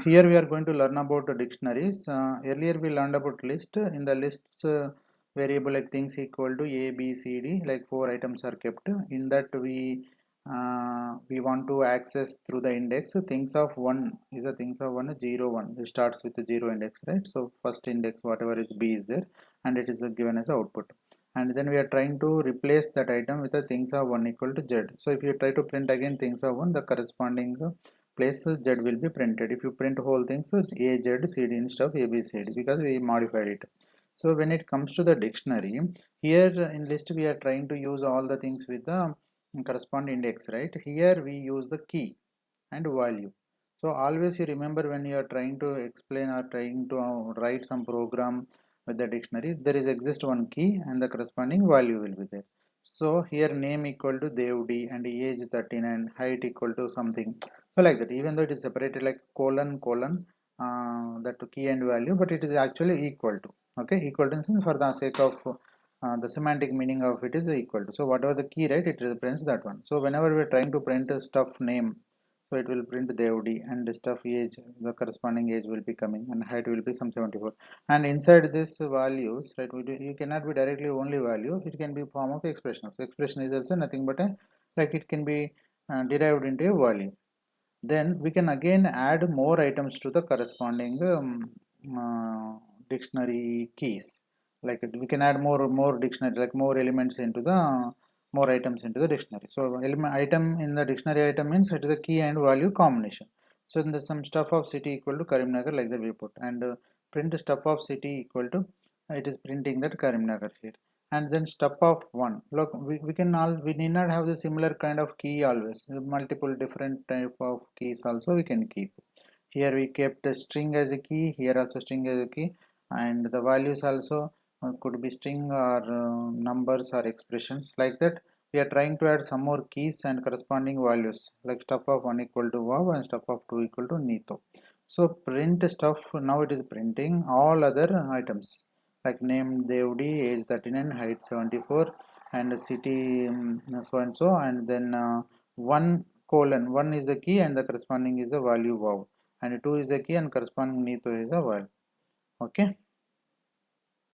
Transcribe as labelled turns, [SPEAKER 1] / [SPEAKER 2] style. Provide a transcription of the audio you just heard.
[SPEAKER 1] Here we are going to learn about the dictionaries. Earlier we learned about list. In the lists, variable like things equal to A, B, C, D, like 4 items are kept. In that we want to access through the index. Things of one is a things of one 0 1. It starts with the 0 index, right? So first index whatever is B is there, and it is given as output. And then we are trying to replace that item with the things of 1 equal to Z. So if you try to print again things of 1, the corresponding place Z will be printed. If you print whole thing, so A, Z, C, D instead of A, B, C, D, because we modified it. So when it comes to the dictionary, here in list we are trying to use all the things with the corresponding index, right? Here we use the key and value. So always you remember when you are trying to explain or trying to write some program with the dictionary, there is exist one key and the corresponding value will be there. So here name equal to Devdi and age 39, height equal to something. So like that, even though it is separated like colon, that key and value, but it is actually equal to. Okay, equal to for the sake of the semantic meaning of it is equal to. So whatever the key, right, it represents that one. So whenever we are trying to print a stuff name, so it will print the OD and the stuff age, the corresponding age will be coming, and height will be some 74. And inside this values, right, you cannot be directly only value, it can be form of expression. So expression is also nothing but a, like it can be derived into a value. Then we can again add more items to the corresponding dictionary keys. Like we can add more dictionary, like more elements into the more items into the dictionary. So element item in the dictionary item means it is a key and value combination. So in the some stuff of city equal to Karimnagar, like that we put, and print stuff of city equal to, it is printing that Karimnagar here. And then step of one, look, we can all, we need not have the similar kind of key always. Multiple different type of keys also we can keep. Here we kept a string as a key, here also string as a key, and the values also could be string or numbers or expressions, like that. We are trying to add some more keys and corresponding values, like stuff of 1 equal to wow and stuff of 2 equal to nito. So print stuff, now it is printing all other items like name Devdi, age 39, height 74, and city so and so, and then 1 colon 1 is the key and the corresponding is the value wow, and 2 is the key and corresponding nito is the value. Okay.